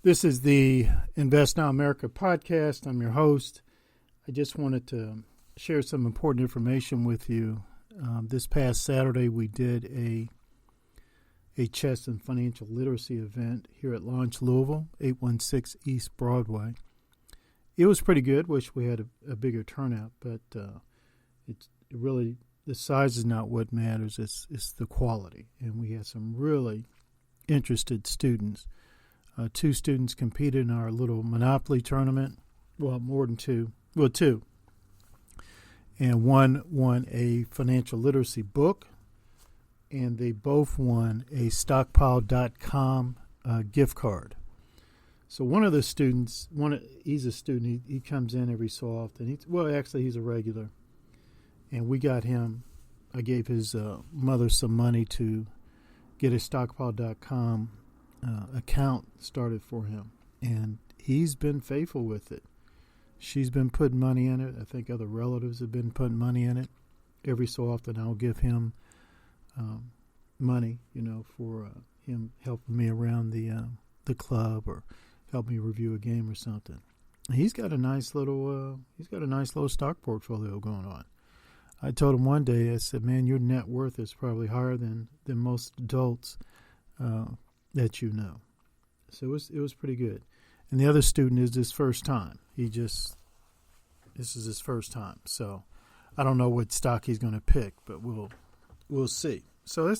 This is the Invest Now America podcast. I'm your host. I just wanted to share some important information with you. This past Saturday, we did a chess and financial literacy event here at Launch Louisville, 816 East Broadway. It was pretty good. Wish we had a bigger turnout, but it really, the size is not what matters. It's the quality, and we had some really interested students. Two students competed in our little Monopoly tournament. Well, more than two. Well, two. And one won a financial literacy book, and they both won a stockpile.com gift card. So one of the students, he's a student. He comes in every so often. He's a regular. And we got him. I gave his mother some money to get a stockpile.com account started for him, and he's been faithful with it. She's been putting money in it. I think other relatives have been putting money in it. Every so often I'll give him money, for him helping me around the club or help me review a game or something. He's got a nice little stock portfolio going on. I told him one day, I said, "Man, your net worth is probably higher than most adults that you know." So it was pretty good. And the other student is his first time. This is his first time. So I don't know what stock he's going to pick, but we'll see. So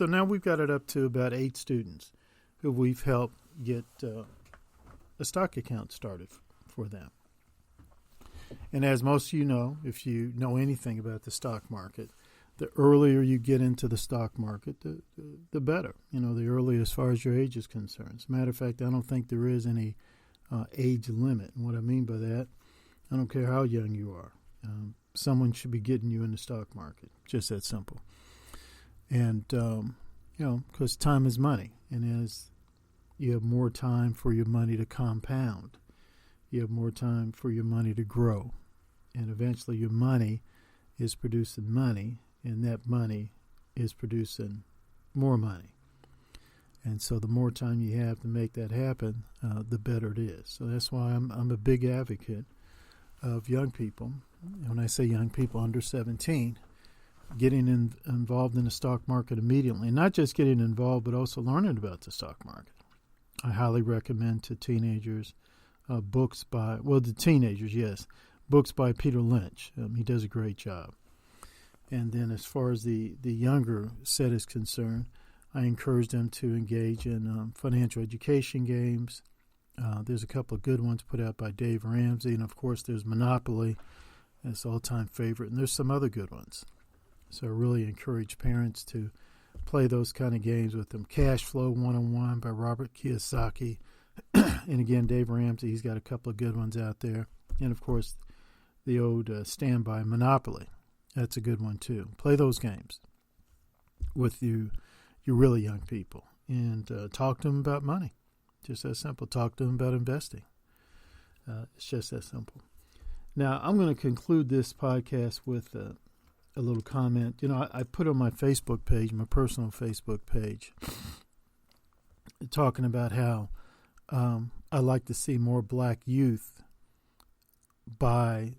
now we've got it up to about 8 students who we've helped get a stock account started for them. And as most of you know, if you know anything about the stock market, the earlier you get into the stock market, the better. The earlier as far as your age is concerned. As a matter of fact, I don't think there is any age limit. And what I mean by that, I don't care how young you are. Someone should be getting you in the stock market. Just that simple. And, because time is money. And as you have more time for your money to compound, you have more time for your money to grow. And eventually your money is producing money, and that money is producing more money. And so the more time you have to make that happen, the better it is. So that's why I'm a big advocate of young people. And when I say young people, under 17, getting involved in the stock market immediately. Not just getting involved, but also learning about the stock market. I highly recommend to teenagers books by Peter Lynch. He does a great job. And then as far as the younger set is concerned, I encourage them to engage in financial education games. There's a couple of good ones put out by Dave Ramsey. And, of course, there's Monopoly. That's all-time favorite. And there's some other good ones. So I really encourage parents to play those kind of games with them. Cash Flow 101 by Robert Kiyosaki. And, again, Dave Ramsey, he's got a couple of good ones out there. And, of course, the old standby Monopoly. That's a good one, too. Play those games with your really young people. And talk to them about money. Just that simple. Talk to them about investing. It's just that simple. Now, I'm going to conclude this podcast with a little comment. I put on my Facebook page, my personal Facebook page, talking about how I like to see more black youth buy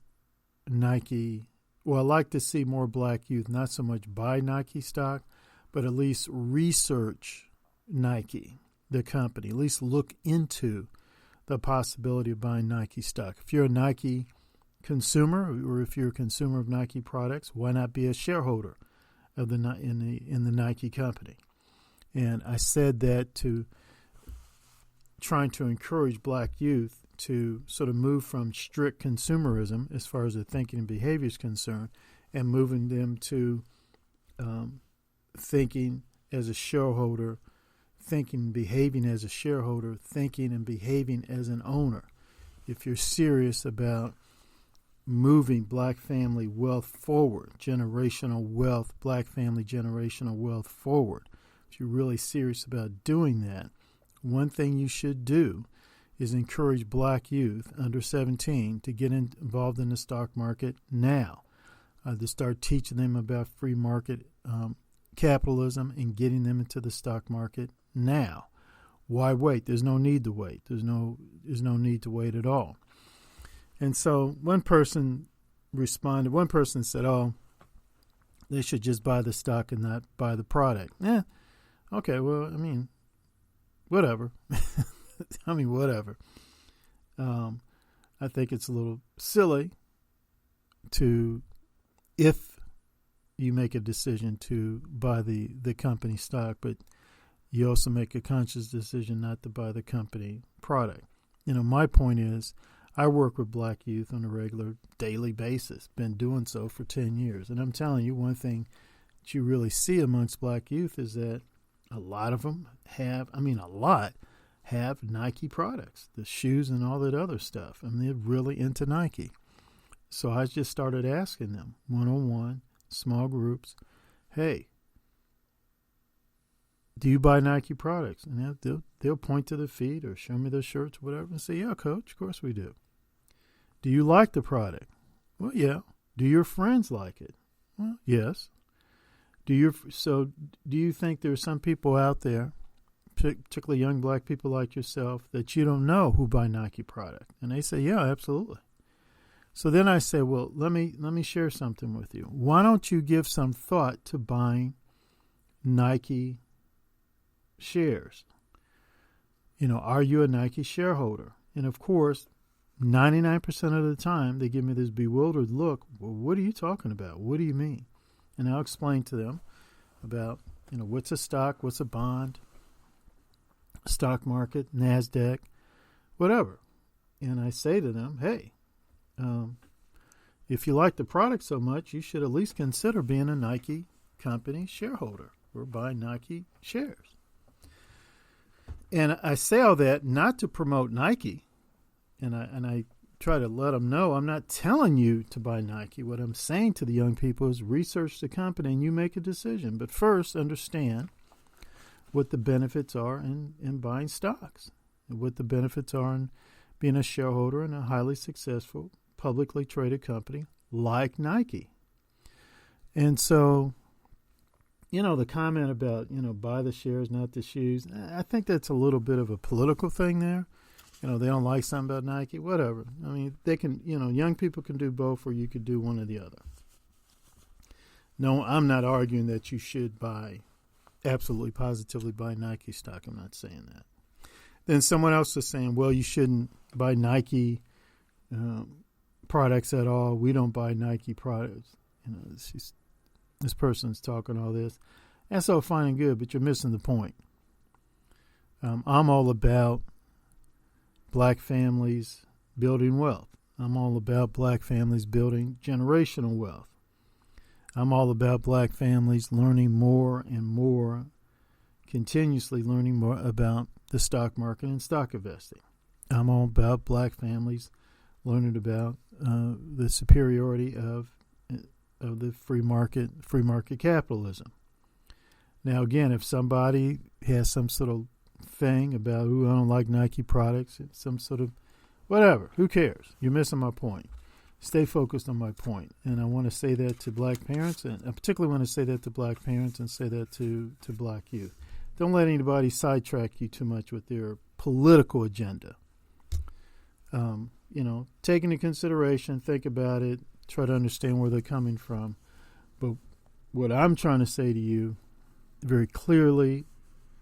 Nike. Well, I like to see more black youth not so much buy Nike stock, but at least research Nike, the company. At least look into the possibility of buying Nike stock. If you're a Nike consumer, or if you're a consumer of Nike products, why not be a shareholder of in the Nike company? And I said that to trying to encourage black youth to sort of move from strict consumerism as far as their thinking and behavior is concerned, and moving them to thinking as a shareholder, thinking and behaving as a shareholder, thinking and behaving as an owner. If you're serious about moving black family wealth forward, generational wealth, black family generational wealth forward, if you're really serious about doing that, one thing you should do is encourage black youth under 17 to get involved in the stock market now, to start teaching them about free market capitalism and getting them into the stock market now. Why wait? There's no need to wait. There's no need to wait at all. And so one person responded. One person said, "Oh, they should just buy the stock and not buy the product." Yeah. Okay. Well, I mean, whatever. Whatever. I think it's a little silly to, if you make a decision to buy the company stock, but you also make a conscious decision not to buy the company product. My point is, I work with black youth on a regular daily basis, been doing so for 10 years. And I'm telling you, one thing that you really see amongst black youth is that a lot of them have Nike products, the shoes and all that other stuff. They're really into Nike. So I just started asking them one-on-one, small groups, hey, do you buy Nike products? And they'll point to the feet or show me their shirts, whatever, and say, yeah, coach, of course we do. Do you like the product? Well, yeah. Do your friends like it? Well, yes. Do you think there's some people out there, particularly young black people like yourself, that you don't know who buy Nike product? And they say, yeah, absolutely. So then I say, well, let me share something with you. Why don't you give some thought to buying Nike shares? Are you a Nike shareholder? And of course, 99% of the time, they give me this bewildered look. Well, what are you talking about? What do you mean? And I'll explain to them about, what's a stock, what's a bond, stock market, NASDAQ, whatever. And I say to them, hey, if you like the product so much, you should at least consider being a Nike company shareholder or buying Nike shares. And I say all that not to promote Nike. And I try to let them know I'm not telling you to buy Nike. What I'm saying to the young people is research the company and you make a decision. But first, understand what the benefits are in buying stocks, and what the benefits are in being a shareholder in a highly successful, publicly traded company like Nike. And so, the comment about, buy the shares, not the shoes, I think that's a little bit of a political thing there. They don't like something about Nike, whatever. They can, young people can do both, or you could do one or the other. No, I'm not arguing that you should absolutely positively buy Nike stock. I'm not saying that. Then someone else is saying, well, you shouldn't buy Nike products at all. We don't buy Nike products. This person's talking all this. That's all fine and good, but you're missing the point. I'm all about black families building wealth. I'm all about black families building generational wealth. I'm all about black families learning more and more, continuously learning more about the stock market and stock investing. I'm all about black families learning about the superiority of the free market capitalism. Now, again, if somebody has some sort of thing about, I don't like Nike products, some sort of whatever, who cares? You're missing my point. Stay focused on my point. And I want to say that to black parents, and I particularly want to say that to black parents and say that to black youth. Don't let anybody sidetrack you too much with their political agenda. Take into consideration, think about it, try to understand where they're coming from. But what I'm trying to say to you very clearly,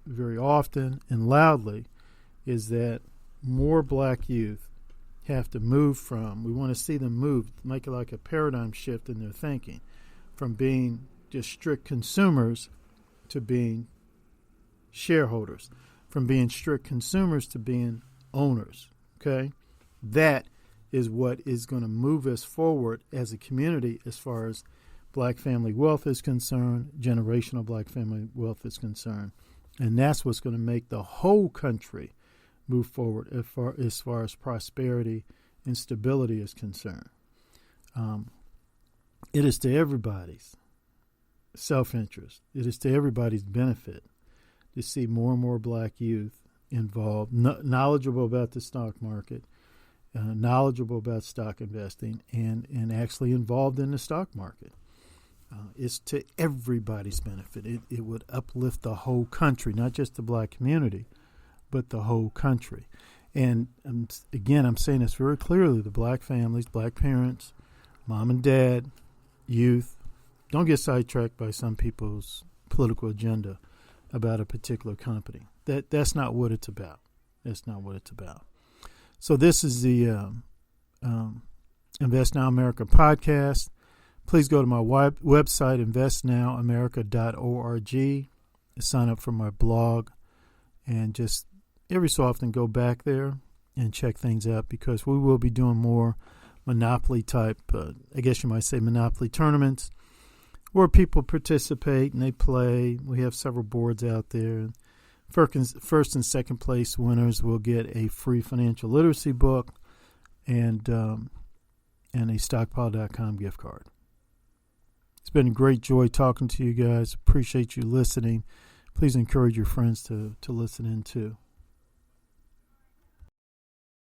very often, and loudly is that more black youth have to move we want to see them move, make it like a paradigm shift in their thinking, from being just strict consumers to being shareholders, from being strict consumers to being owners, okay? That is what is going to move us forward as a community as far as black family wealth is concerned, generational black family wealth is concerned. And that's what's going to make the whole country move forward as far as prosperity and stability is concerned. It is to everybody's self-interest. It is to everybody's benefit to see more and more black youth involved, knowledgeable about the stock market, knowledgeable about stock investing, and actually involved in the stock market. It's to everybody's benefit. It would uplift the whole country, not just the black community, but the whole country. And again, I'm saying this very clearly: the black families, black parents, mom and dad, youth, don't get sidetracked by some people's political agenda about a particular company. That's not what it's about. That's not what it's about. So this is the Invest Now America podcast. Please go to my website, investnowamerica.org, sign up for my blog, and just every so often go back there and check things out, because we will be doing more Monopoly type, I guess you might say Monopoly tournaments, where people participate and they play. We have several boards out there. First and second place winners will get a free financial literacy book and a stockpile.com gift card. It's been a great joy talking to you guys. Appreciate you listening. Please encourage your friends to listen in too.